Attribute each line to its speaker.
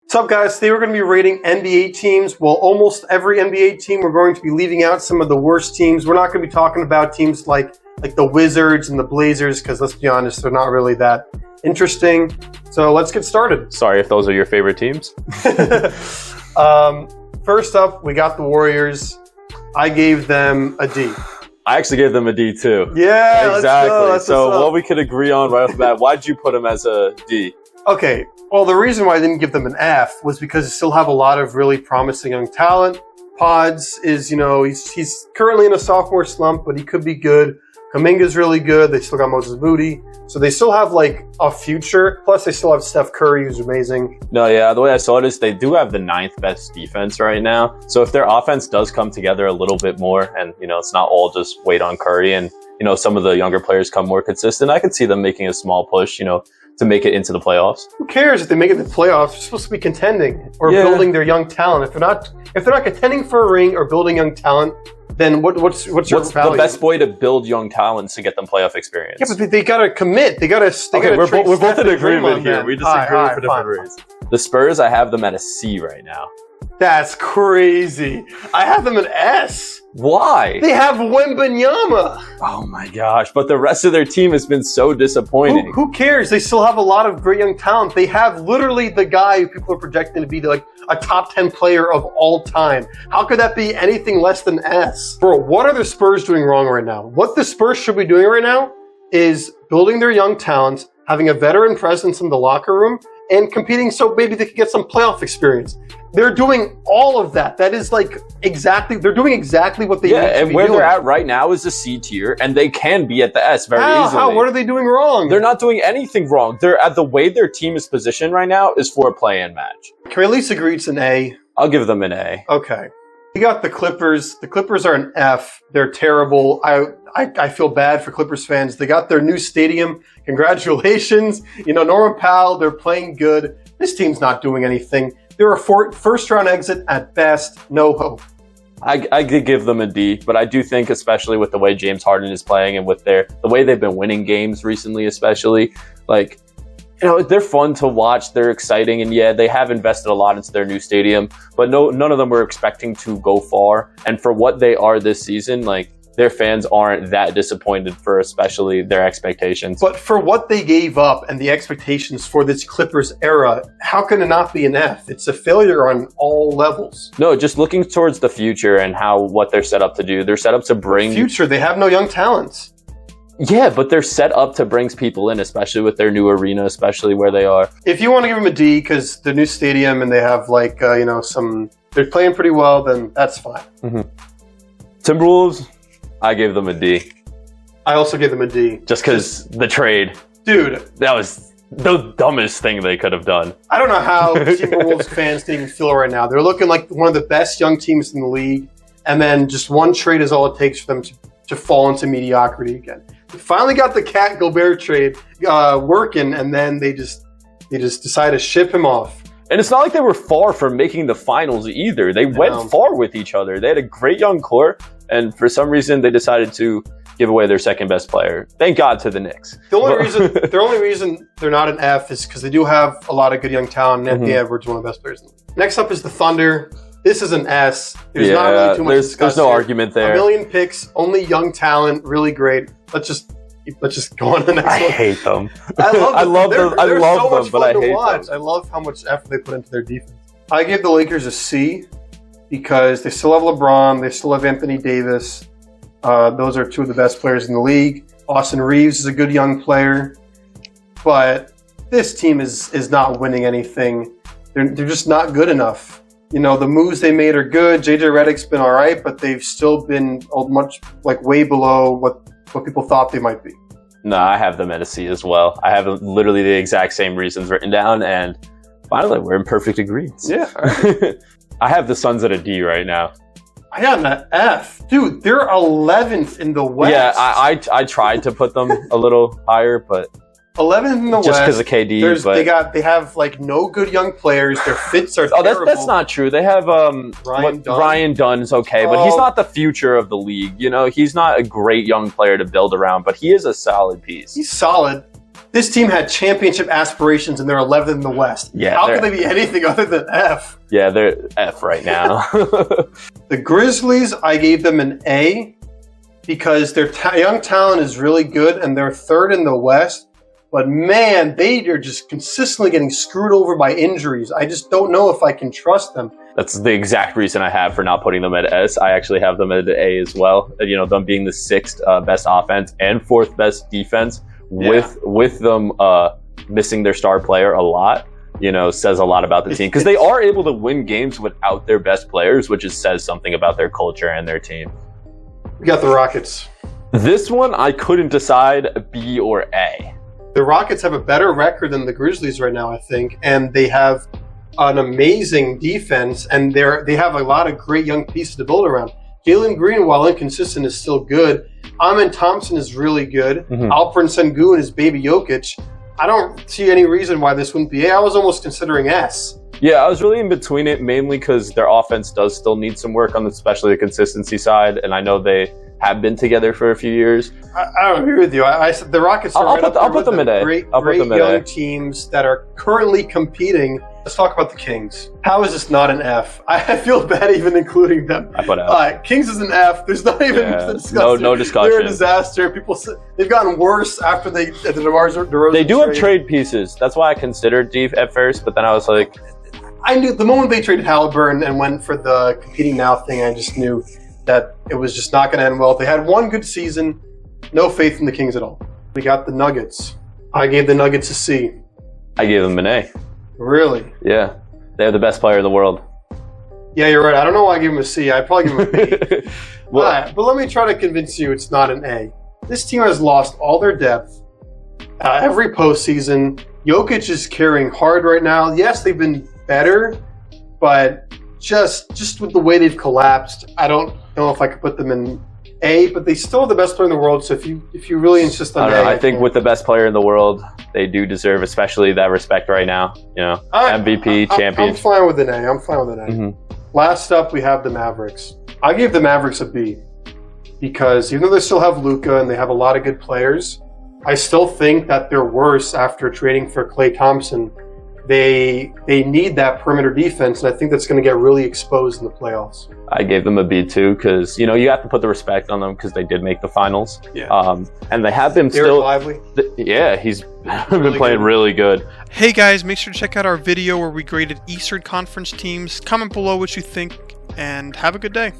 Speaker 1: What's up, guys? Today we're going to be rating NBA teams. Well, almost every NBA team. We're going to be leaving out some of the worst teams. We're not going to be talking about teams like the Wizards and the Blazers because, let's be honest, they're not really that interesting. So let's get started.
Speaker 2: Sorry if those are your favorite teams.
Speaker 1: First up, we got the Warriors. I gave them a D.
Speaker 2: I actually gave them a D too.
Speaker 1: Yeah,
Speaker 2: exactly. So what we could agree on right off the bat, why'd you put them as a D?
Speaker 1: Okay, well, the reason why I didn't give them an F was because they still have a lot of really promising young talent. Pods is, he's currently in a sophomore slump, but he could be good. Kuminga's really good. They still got Moses Moody. So they still have, a future. Plus, they still have Steph Curry, who's amazing.
Speaker 2: No, yeah, the way I saw it is they do have the 9th best defense right now. So if their offense does come together a little bit more and, it's not all just wait on Curry and, some of the younger players come more consistent, I could see them making a small push, to make it into the playoffs.
Speaker 1: Who cares if they make it to the playoffs? They're supposed to be contending or building their young talent. If they're not contending for a ring or building young talent, then what's your value?
Speaker 2: The best way to build young talent to get them playoff experience?
Speaker 1: Yeah, but they gotta commit.
Speaker 2: We're both in agreement here. We just agree for different reasons. The Spurs, I have them at a C right now.
Speaker 1: That's crazy. I have them at S.
Speaker 2: Why?
Speaker 1: They have Wembanyama.
Speaker 2: Oh my gosh! But the rest of their team has been so disappointing.
Speaker 1: Who cares? They still have a lot of great young talent. They have literally the guy who people are projecting to be a top 10 player of all time. How could that be anything less than S? Bro, what are the Spurs doing wrong right now? What the Spurs should be doing right now is building their young talent, having a veteran presence in the locker room, and competing so maybe they could get some playoff experience. They're doing all of that. That is they're doing exactly what they need to be doing.
Speaker 2: And where they're at right now is the C tier, and they can be at the S very easily.
Speaker 1: What are they doing wrong?
Speaker 2: They're not doing anything wrong. They're at the way their team is positioned right now is for a play-in match.
Speaker 1: Can we at least agree it's an A?
Speaker 2: I'll give them an A.
Speaker 1: Okay. We got the Clippers. The Clippers are an F. They're terrible. I feel bad for Clippers fans. They got their new stadium. Congratulations. Norman Powell, they're playing good. This team's not doing anything. They're a first-round exit at best. No hope.
Speaker 2: I could give them a D, but I do think, especially with the way James Harden is playing and with the way they've been winning games recently, especially, they're fun to watch. They're exciting, and yeah, they have invested a lot into their new stadium, but none of them were expecting to go far. And for what they are this season, their fans aren't that disappointed for especially their expectations.
Speaker 1: But for what they gave up and the expectations for this Clippers era, how can it not be an F? It's a failure on all levels.
Speaker 2: No, just looking towards the future and what they're set up to do. They're set up to bring...
Speaker 1: Future, they have no young talents.
Speaker 2: Yeah, but they're set up to bring people in, especially with their new arena, especially where they are.
Speaker 1: If you want to give them a D because the new stadium and they have they're playing pretty well, then that's fine.
Speaker 2: Mm-hmm. Timberwolves, I gave them a D.
Speaker 1: I also gave them a D.
Speaker 2: Just because the trade.
Speaker 1: Dude.
Speaker 2: That was the dumbest thing they could have done.
Speaker 1: I don't know how Timberwolves fans can even feel right now. They're looking like one of the best young teams in the league, and then just one trade is all it takes for them to fall into mediocrity again. They finally got the Cat Gobert trade working, and then they just decided to ship him off.
Speaker 2: And it's not like they were far from making the finals either. They went far with each other. They had a great young core, and for some reason they decided to give away their second best player. Thank God to the Knicks.
Speaker 1: The only reason they're not an F is because they do have a lot of good young talent, and Anthony Edwards is one of the best players in the league. Next up is the Thunder. This is an S. There's not really too much to discuss.
Speaker 2: There's no argument there.
Speaker 1: 1 million picks, only young talent, really great. Let's just go on to the next one.
Speaker 2: I hate them.
Speaker 1: I love them,
Speaker 2: but I hate them.
Speaker 1: I love how much effort they put into their defense. I give the Lakers a C because they still have LeBron, they still have Anthony Davis. Those are two of the best players in the league. Austin Reeves is a good young player, but this team is not winning anything. They're just not good enough. The moves they made are good. JJ Redick's been all right, but they've still been way below what people thought they might be.
Speaker 2: No, I have them at a C as well. I have literally the exact same reasons written down, and finally, we're in perfect agreement.
Speaker 1: Yeah.
Speaker 2: I have the Suns at a D right now.
Speaker 1: I got an F. Dude, they're 11th in the West.
Speaker 2: Yeah, I tried to put them a little higher, but
Speaker 1: 11th in the West.
Speaker 2: Just because of KD. But
Speaker 1: they have no good young players. Their fits are terrible.
Speaker 2: That's not true. They have Ryan Dunn's okay, but he's not the future of the league. He's not a great young player to build around, but he is a solid piece.
Speaker 1: He's solid. This team had championship aspirations, and they're 11th in the West.
Speaker 2: Yeah,
Speaker 1: how could they be anything other than F?
Speaker 2: Yeah, they're F right now.
Speaker 1: The Grizzlies, I gave them an A because their young talent is really good, and they're 3rd in the West. But man, they are just consistently getting screwed over by injuries. I just don't know if I can trust them.
Speaker 2: That's the exact reason I have for not putting them at S. I actually have them at A as well. You know, them being the 6th best offense and 4th best defense, with them missing their star player a lot. You know, says a lot about the team because they are able to win games without their best players, which says something about their culture and their team.
Speaker 1: We got the Rockets.
Speaker 2: This one I couldn't decide B or A.
Speaker 1: The Rockets have a better record than the Grizzlies right now, I think, and they have an amazing defense, and they have a lot of great young pieces to build around. Jalen Green, while inconsistent, is still good. Amen Thompson is really good. Alperen Sengun is baby Jokic. I don't see any reason why this wouldn't be A. I was almost considering S.
Speaker 2: Yeah, I was really in between it, mainly because their offense does still need some work on, especially the consistency side, and I know they have been together for a few years.
Speaker 1: I don't agree with you. I said the Rockets are
Speaker 2: I'll put them at A.
Speaker 1: Great young teams that are currently competing. Let's talk about the Kings. How is this not an F? I feel bad even including them.
Speaker 2: I put F.
Speaker 1: Kings is an F. There's not even discussion.
Speaker 2: No discussion.
Speaker 1: They're a disaster. People say they've gotten worse after the DeMar DeRozan
Speaker 2: They do
Speaker 1: trade.
Speaker 2: have trade pieces. That's why I considered D at first, but then I was like,
Speaker 1: I knew the moment they traded Halliburton and went for the competing now thing, I just knew that it was just not going to end well. They had one good season. No faith in the Kings at all. We got the Nuggets. I gave the Nuggets a C.
Speaker 2: I gave them an A.
Speaker 1: Really?
Speaker 2: Yeah. They have the best player in the world.
Speaker 1: Yeah, you're right. I don't know why I gave him a C. I'd probably give him a B.
Speaker 2: Well,
Speaker 1: all right, but let me try to convince you it's not an A. This team has lost all their depth every postseason. Jokic is carrying hard right now. Yes, they've been better, but just with the way they've collapsed, I don't know if I could put them in A, but they still have the best player in the world, so if you really insist on A.
Speaker 2: I think with the best player in the world, they do deserve especially that respect right now. You know, MVP, champion.
Speaker 1: I'm fine with an A. Last up, we have the Mavericks. I gave the Mavericks a B because even though they still have Luka and they have a lot of good players, I still think that they're worse after trading for Klay Thompson. They need that perimeter defense, and I think that's going to get really exposed in the playoffs. I
Speaker 2: gave them a B too because you have to put the respect on them because they did make the finals.
Speaker 1: Yeah.
Speaker 2: And they have been
Speaker 1: Derek
Speaker 2: still
Speaker 1: Lively.
Speaker 2: He's been playing really good.
Speaker 3: Hey guys, make sure to check out our video where we graded Eastern Conference teams. Comment below what you think, and have a good day.